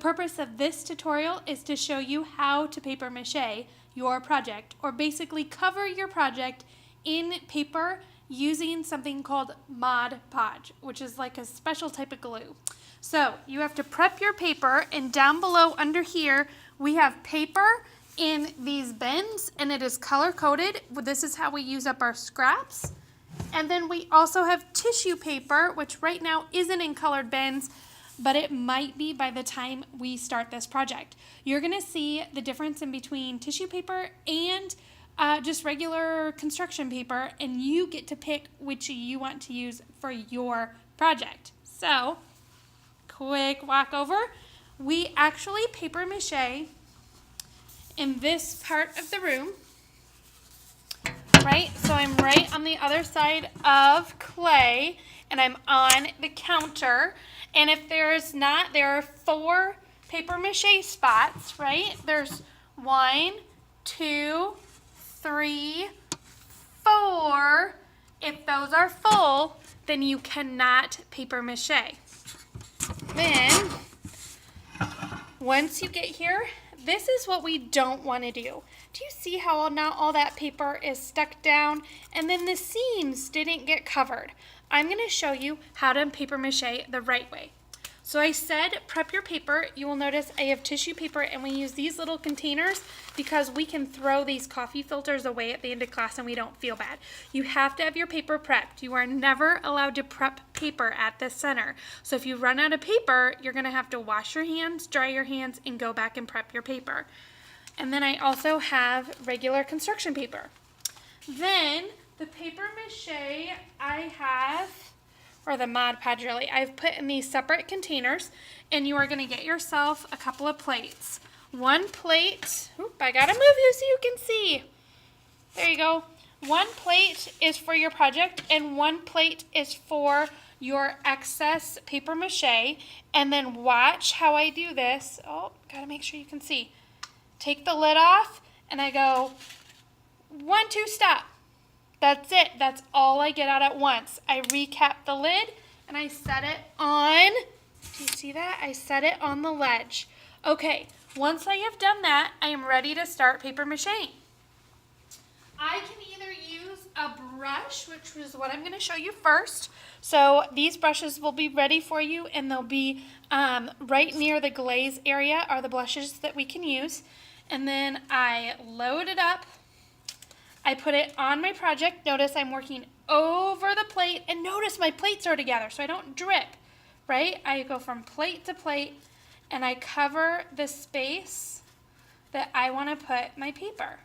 purpose of this tutorial is to show you how to paper mache your project, or basically cover your project in paper using something called Mod Podge, which is like a special type of glue. So you have to prep your paper, and down below under here we have paper in these bins, and it is color coded. This is how we use up our scraps. And then we also have tissue paper, which right now isn't in colored bins, but it might be by the time we start this project. You're gonna see the difference in between tissue paper and just regular construction paper, and you get to pick which you want to use for your project. So, quick walk over. We actually paper mache in this part of the room, right? So I'm right on the other side of clay, and I'm on the counter. And if there's not, there are 4 paper mache spots, right? There's 1, 2, 3, 4. If those are full, then you cannot paper mache. Then, once you get here, this is what we don't want to do. Do you see how now all that paper is stuck down, and then the seams didn't get covered? I'm going to show you how to paper mache the right way. So I said prep your paper. You will notice I have tissue paper, and we use these little containers because we can throw these coffee filters away at the end of class and we don't feel bad. You have to have your paper prepped. You are never allowed to prep paper at the center. So if you run out of paper, you're going to have to wash your hands, dry your hands, and go back and prep your paper. And then I also have regular construction paper. Then the paper mache I have, or the Mod Podge really, I've put in these separate containers, and you are going to get yourself a couple of plates. One plate, I gotta move you so you can see. There you go. One plate is for your project, and one plate is for your excess paper mache. And then watch how I do this. Oh, gotta make sure you can see. Take the lid off, and I go 1, 2, stop. That's it. That's all I get out at once. I recap the lid, and I set it on, do you see that? I set it on the ledge. Okay, once I have done that, I am ready to start paper macheing. I can either use a brush, which is what I'm going to show you first. So these brushes will be ready for you, and they'll be right near the glaze area are the brushes that we can use. And then I load it up. I put it on my project. Notice I'm working over the plate, and notice my plates are together so I don't drip, right? I go from plate to plate, and I cover the space that I want to put my paper.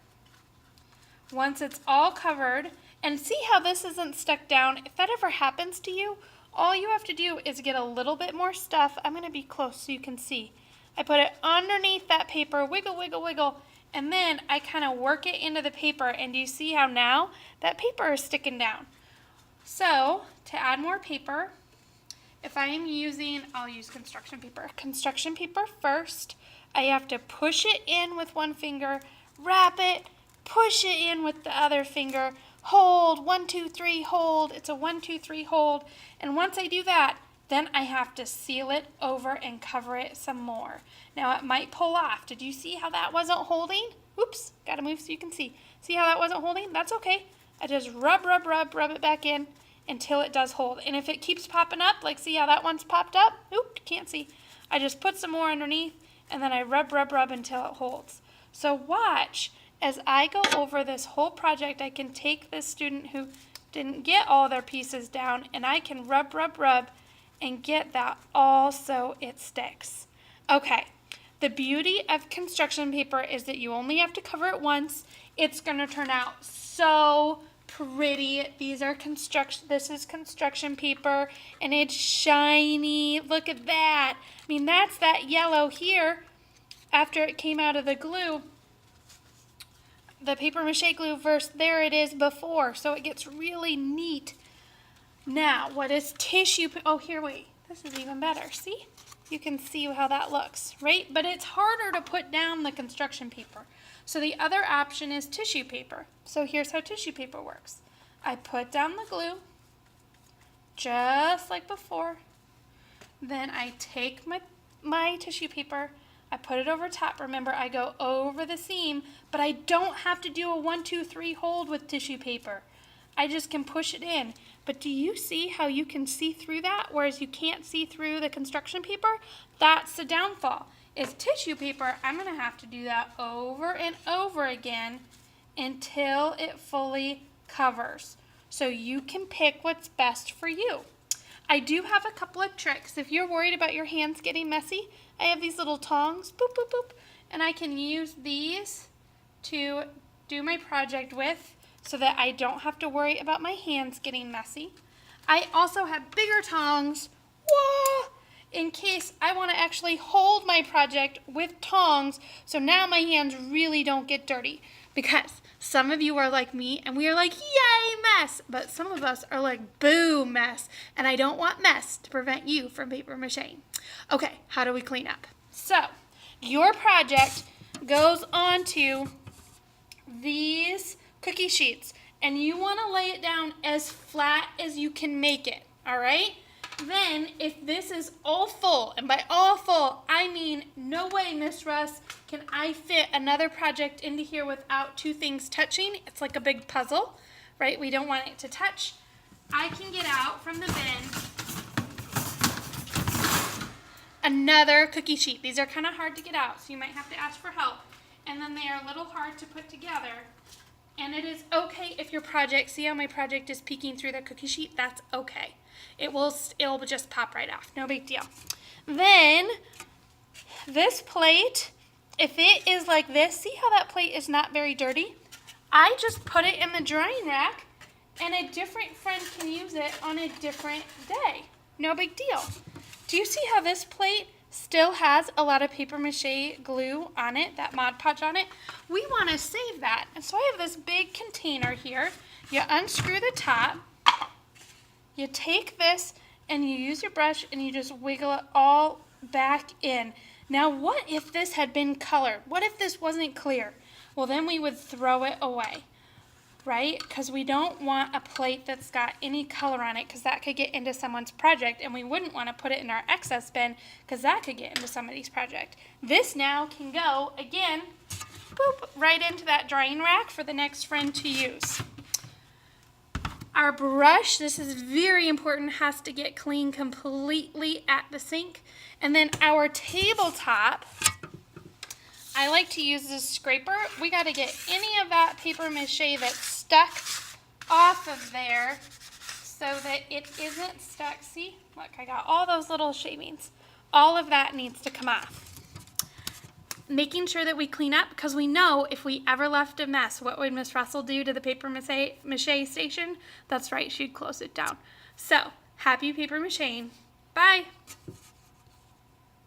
Once it's all covered, and see how this isn't stuck down? If that ever happens to you, all you have to do is get a little bit more stuff. I'm going to be close so you can see. I put it underneath that paper, wiggle, wiggle, wiggle, and then I kind of work it into the paper, and do you see how now that paper is sticking down? So to add more paper, if I am using, I'll use construction paper. Construction paper first, I have to push it in with one finger, wrap it, push it in with the other finger, hold, 1, 2, 3, hold. It's a 1, 2, 3 hold. And once I do that, then I have to seal it over and cover it some more. Now it might pull off. Did you see how that wasn't holding? Oops, gotta move so you can see. See how that wasn't holding? That's okay. I just rub it back in until it does hold. And if it keeps popping up, like see how that one's popped up? Oop, can't see. I just put some more underneath, and then I rub until it holds. So watch, as I go over this whole project, I can take this student who didn't get all their pieces down, and I can rub, and get that all so it sticks. Okay, the beauty of construction paper is that you only have to cover it once. It's gonna turn out so pretty. This is construction paper, and it's shiny. Look at that. I mean, that's that yellow here after it came out of the glue, the paper mache glue, versus there it is before. So it gets really neat. Now, what is tissue? Oh, here, wait. This is even better. See? You can see how that looks, right? But it's harder to put down the construction paper. So the other option is tissue paper. So here's how tissue paper works. I put down the glue, just like before. Then I take my my tissue paper, I put it over top. Remember, I go over the seam, but I don't have to do a 1, 2, 3 hold with tissue paper. I just can push it in. But do you see how you can see through that, whereas you can't see through the construction paper? That's the downfall. Is tissue paper, I'm going to have to do that over and over again until it fully covers. So you can pick what's best for you. I do have a couple of tricks. If you're worried about your hands getting messy, I have these little tongs, boop, boop, boop, and I can use these to do my project with so that I don't have to worry about my hands getting messy. I also have bigger tongs, in case I want to actually hold my project with tongs, so now my hands really don't get dirty. Because some of you are like me, and we are like, yay, mess. But some of us are like, boo, mess. And I don't want mess to prevent you from paper mache. Okay, how do we clean up? So, your project goes onto these cookie sheets. And you want to lay it down as flat as you can make it, all right? Then, if this is all full, and by all full, I mean, no way, Miss Russ, can I fit another project into here without two things touching? It's like a big puzzle, right? We don't want it to touch. I can get out from the bin another cookie sheet. These are kind of hard to get out, so you might have to ask for help. And then they are a little hard to put together. And it is okay if your project, see how my project is peeking through the cookie sheet? That's okay. It'll just pop right off. No big deal. Then, this plate, if it is like this, see how that plate is not very dirty? I just put it in the drying rack, and a different friend can use it on a different day. No big deal. Do you see how this plate still has a lot of paper mache glue on it, that Mod Podge on it? We want to save that. And so I have this big container here. You unscrew the top. You take this and you use your brush and you just wiggle it all back in. Now what if this had been colored? What if this wasn't clear? Well, then we would throw it away, right? Because we don't want a plate that's got any color on it, because that could get into someone's project, and we wouldn't want to put it in our excess bin because that could get into somebody's project. This now can go, again, boop, right into that drying rack for the next friend to use. Our brush, this is very important, has to get clean completely at the sink. And then our tabletop, I like to use this scraper. We got to get any of that paper mache that's stuck off of there so that it isn't stuck. See, look, I got all those little shavings. All of that needs to come off. Making sure that we clean up, because we know if we ever left a mess, what would Miss Russell do to the paper mache station? That's right, she'd close it down. So, happy paper macheing. Bye.